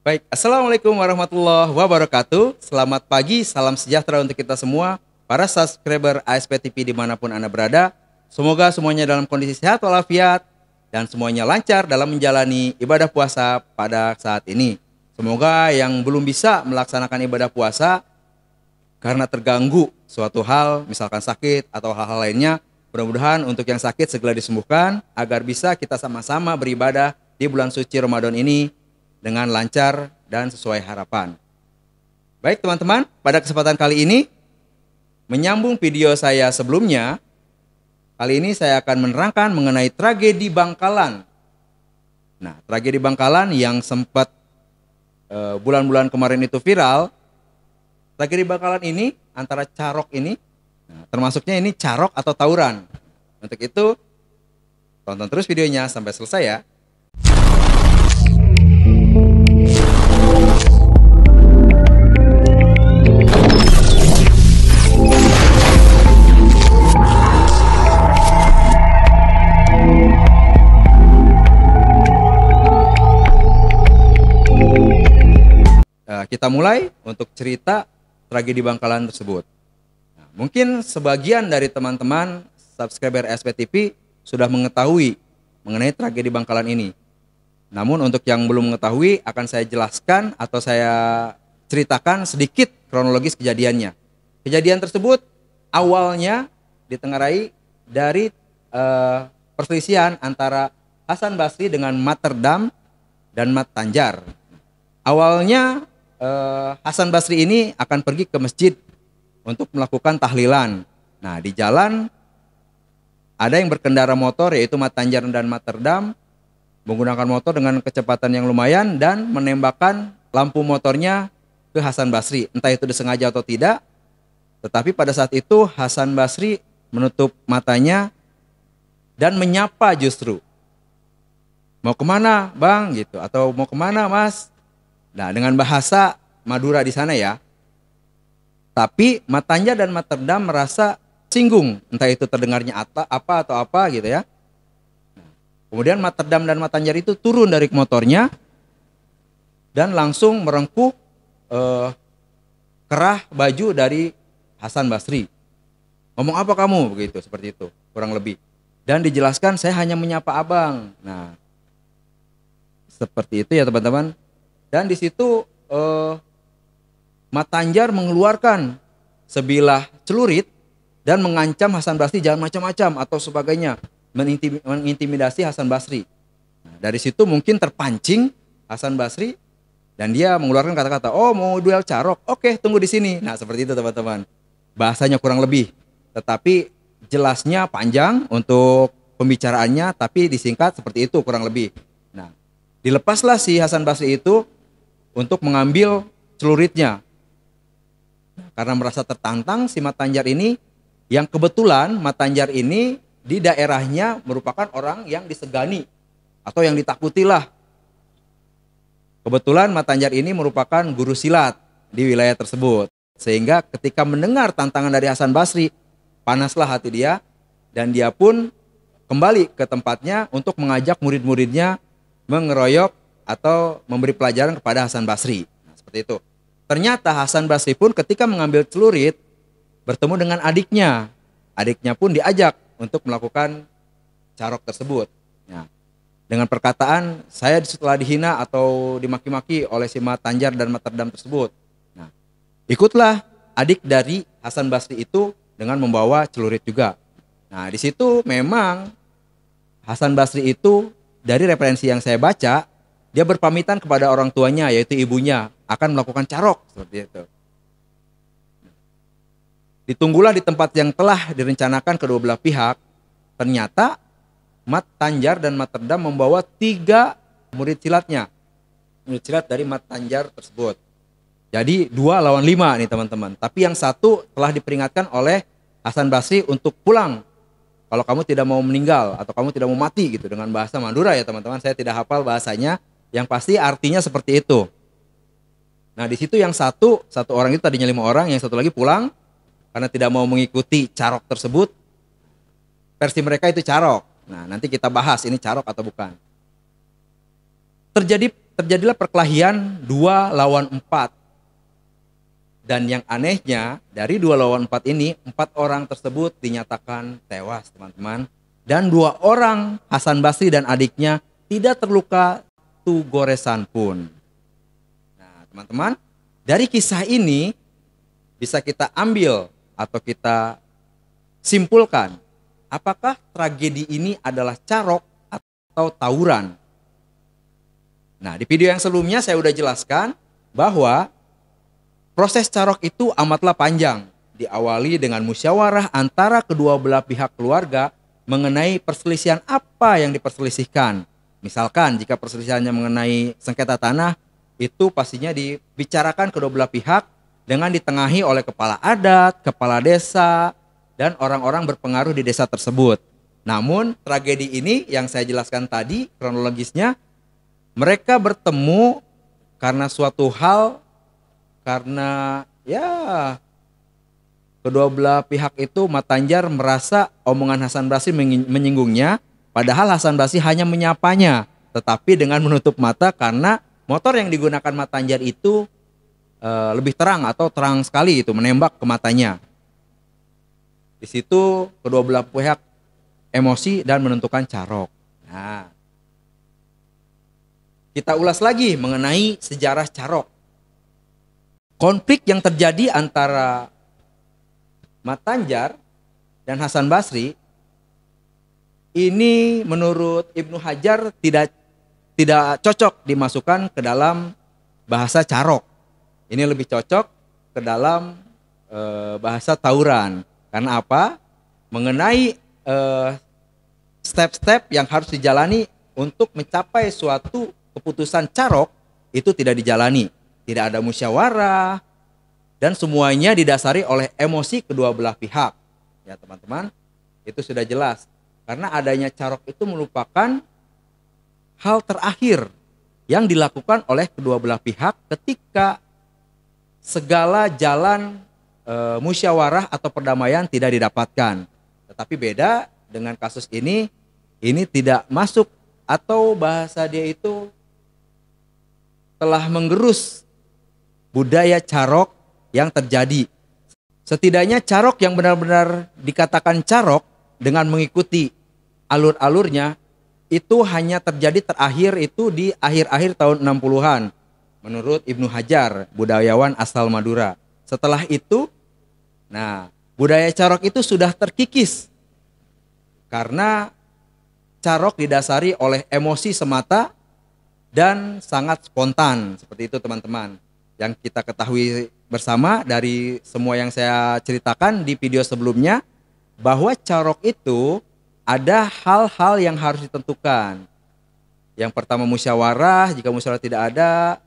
Baik, Assalamualaikum warahmatullahi wabarakatuh. Selamat pagi, salam sejahtera untuk kita semua, para subscriber ASP TV dimanapun Anda berada. Semoga semuanya dalam kondisi sehat walafiat dan semuanya lancar dalam menjalani ibadah puasa pada saat ini. Semoga yang belum bisa melaksanakan ibadah puasa karena terganggu suatu hal, misalkan sakit atau hal-hal lainnya, mudah-mudahan untuk yang sakit segera disembuhkan agar bisa kita sama-sama beribadah di bulan suci Ramadan ini dengan lancar dan sesuai harapan. Baik teman-teman, pada kesempatan kali ini, menyambung video saya sebelumnya, kali ini saya akan menerangkan mengenai tragedi Bangkalan. Nah, tragedi Bangkalan yang sempat bulan-bulan kemarin itu viral. Tragedi Bangkalan ini antara carok ini, termasuknya ini carok atau tawuran. Untuk itu, tonton terus videonya sampai selesai ya. Kita mulai untuk cerita tragedi Bangkalan tersebut. Nah, mungkin sebagian dari teman-teman subscriber ASP TV sudah mengetahui mengenai tragedi Bangkalan ini. Namun untuk yang belum mengetahui akan saya jelaskan atau saya ceritakan sedikit kronologis kejadiannya. Kejadian tersebut awalnya ditengarai dari perselisihan antara Hasan Basri dengan Mat Terdam dan Mat Tanjar. Awalnya Hasan Basri ini akan pergi ke masjid untuk melakukan tahlilan. Nah, di jalan ada yang berkendara motor yaitu Mat Tanjar dan Mat Terdam menggunakan motor dengan kecepatan yang lumayan dan menembakkan lampu motornya ke Hasan Basri. Entah itu disengaja atau tidak, tetapi pada saat itu Hasan Basri menutup matanya dan menyapa justru. Mau kemana bang gitu, atau mau kemana mas? Nah, dengan bahasa Madura di sana ya. Tapi Mat Tanjar dan Mat Terdam merasa singgung, entah itu terdengarnya apa atau apa gitu ya. Kemudian Mat Terdam dan Mat Tanjar itu turun dari motornya dan langsung merengkuh kerah baju dari Hasan Basri. Ngomong apa kamu begitu, seperti itu kurang lebih. Dan dijelaskan saya hanya menyapa abang. Nah, seperti itu ya teman-teman. Dan di situ Mat Tanjar mengeluarkan sebilah celurit dan mengancam Hasan Basri jangan macam-macam atau sebagainya, mengintimidasi Hasan Basri. Nah, dari situ mungkin terpancing Hasan Basri dan dia mengeluarkan kata-kata, oh mau duel carok, oke tunggu di sini. Nah seperti itu teman-teman. Bahasanya kurang lebih, tetapi jelasnya panjang untuk pembicaraannya, tapi disingkat seperti itu kurang lebih. Nah, dilepaslah si Hasan Basri itu untuk mengambil celuritnya. Karena merasa tertantang si Mat Tanjar ini, yang kebetulan Mat Tanjar ini di daerahnya merupakan orang yang disegani atau yang ditakuti lah. Kebetulan Mat Tanjar ini merupakan guru silat di wilayah tersebut. Sehingga ketika mendengar tantangan dari Hasan Basri, panaslah hati dia dan dia pun kembali ke tempatnya untuk mengajak murid-muridnya mengeroyok atau memberi pelajaran kepada Hasan Basri. Nah, seperti itu. Ternyata Hasan Basri pun ketika mengambil celurit bertemu dengan adiknya. Adiknya pun diajak untuk melakukan carok tersebut. Nah, dengan perkataan saya setelah dihina atau dimaki-maki oleh si Mat Tanjar dan Mat Terdam tersebut. Nah, ikutlah adik dari Hasan Basri itu dengan membawa celurit juga. Nah, di situ memang Hasan Basri itu dari referensi yang saya baca, dia berpamitan kepada orang tuanya yaitu ibunya akan melakukan carok seperti itu. Ditunggulah di tempat yang telah direncanakan kedua belah pihak. Ternyata Mat Tanjar dan Mat Terdam membawa 3 murid silatnya. Murid silat dari Mat Tanjar tersebut. Jadi 2 lawan 5 nih teman-teman. Tapi yang satu telah diperingatkan oleh Hasan Basri untuk pulang. Kalau kamu tidak mau meninggal atau kamu tidak mau mati gitu, dengan bahasa Madura ya teman-teman. Saya tidak hafal bahasanya. Yang pasti artinya seperti itu. Nah di situ yang satu orang itu tadinya 5 orang, yang satu lagi pulang karena tidak mau mengikuti carok tersebut. Versi mereka itu carok. Nah nanti kita bahas ini carok atau bukan. Terjadi terjadilah perkelahian 2 lawan 4. Dan yang anehnya, dari 2 lawan 4 ini, 4 orang tersebut dinyatakan tewas, teman-teman. Dan 2 orang, Hasan Basri dan adiknya, tidak terluka satu goresan pun. Nah, teman-teman, dari kisah ini bisa kita ambil atau kita simpulkan, apakah tragedi ini adalah carok atau tawuran? Nah, di video yang sebelumnya saya sudah jelaskan bahwa proses carok itu amatlah panjang, diawali dengan musyawarah antara kedua belah pihak keluarga mengenai perselisihan apa yang diperselisihkan. Misalkan jika perselisihannya mengenai sengketa tanah, itu pastinya dibicarakan kedua belah pihak dengan ditengahi oleh kepala adat, kepala desa, dan orang-orang berpengaruh di desa tersebut. Namun tragedi ini yang saya jelaskan tadi kronologisnya, mereka bertemu karena suatu hal, karena ya kedua belah pihak itu Matanjar merasa omongan Hasan Basri menyinggungnya, padahal Hasan Basri hanya menyapanya, tetapi dengan menutup mata karena motor yang digunakan Matanjar itu lebih terang atau terang sekali itu menembak ke matanya. Di situ kedua belah pihak emosi dan menentukan carok. Nah, kita ulas lagi mengenai sejarah carok. Konflik yang terjadi antara Matanjar dan Hasan Basri ini menurut Ibnu Hajar tidak cocok dimasukkan ke dalam bahasa carok. Ini lebih cocok ke dalam bahasa tawuran. Karena apa? Mengenai step-step yang harus dijalani untuk mencapai suatu keputusan carok itu tidak dijalani. Tidak ada musyawarah, dan semuanya didasari oleh emosi kedua belah pihak. Ya teman-teman, itu sudah jelas. Karena adanya carok itu merupakan hal terakhir yang dilakukan oleh kedua belah pihak ketika segala jalan musyawarah atau perdamaian tidak didapatkan. Tetapi beda dengan kasus ini tidak masuk, atau bahasa dia itu telah menggerus budaya carok yang terjadi. Setidaknya carok yang benar-benar dikatakan carok dengan mengikuti alur-alurnya itu hanya terjadi terakhir itu di akhir-akhir tahun 60-an menurut Ibnu Hajar, budayawan asal Madura. Setelah itu, nah, budaya carok itu sudah terkikis karena carok didasari oleh emosi semata dan sangat spontan. Seperti itu teman-teman. Yang kita ketahui bersama dari semua yang saya ceritakan di video sebelumnya, bahwa carok itu ada hal-hal yang harus ditentukan. Yang pertama musyawarah, jika musyawarah tidak ada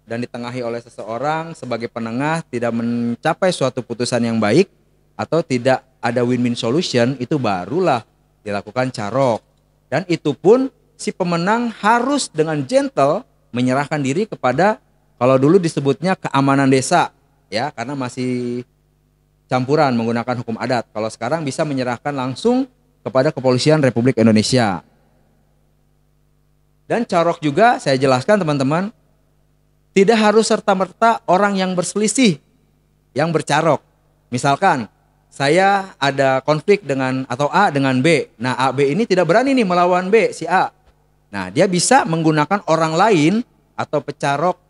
dan ditengahi oleh seseorang sebagai penengah tidak mencapai suatu putusan yang baik atau tidak ada win-win solution, itu barulah dilakukan carok. Dan itu pun si pemenang harus dengan gentle menyerahkan diri kepada, kalau dulu disebutnya keamanan desa, ya, karena masih campuran menggunakan hukum adat. Kalau sekarang bisa menyerahkan langsung kepada Kepolisian Republik Indonesia. Dan carok juga saya jelaskan teman-teman, tidak harus serta-merta orang yang berselisih yang bercarok. Misalkan saya ada konflik dengan atau A dengan B. Nah, A B ini tidak berani nih melawan B si A. Nah, dia bisa menggunakan orang lain atau pecarok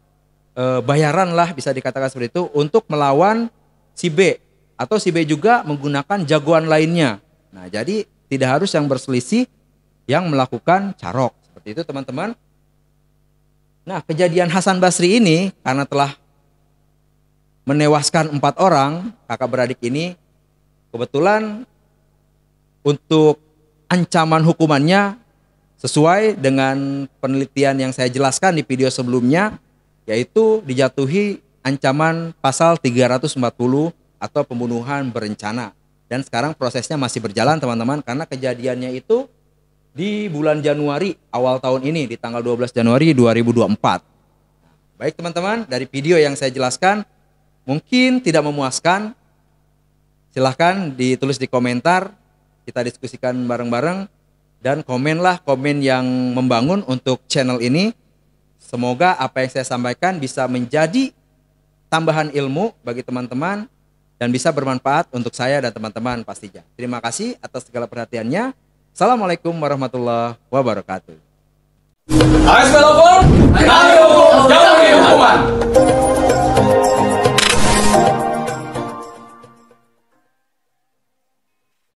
bayaran lah, bisa dikatakan seperti itu, untuk melawan si B, atau si B juga menggunakan jagoan lainnya. Nah, jadi tidak harus yang berselisih yang melakukan carok. Seperti itu teman-teman. Nah, kejadian Hasan Basri ini karena telah menewaskan 4 orang kakak beradik ini, kebetulan untuk ancaman hukumannya sesuai dengan penelitian yang saya jelaskan di video sebelumnya, yaitu dijatuhi ancaman pasal 340 atau pembunuhan berencana. Dan sekarang prosesnya masih berjalan teman-teman, karena kejadiannya itu di bulan Januari awal tahun ini, di tanggal 12 Januari 2024. Baik teman-teman, dari video yang saya jelaskan mungkin tidak memuaskan, silahkan ditulis di komentar, kita diskusikan bareng-bareng, dan komenlah komen yang membangun untuk channel ini. Semoga apa yang saya sampaikan bisa menjadi tambahan ilmu bagi teman-teman dan bisa bermanfaat untuk saya dan teman-teman pastinya. Terima kasih atas segala perhatiannya. Assalamualaikum warahmatullahi wabarakatuh. ASP Lombok, ayo!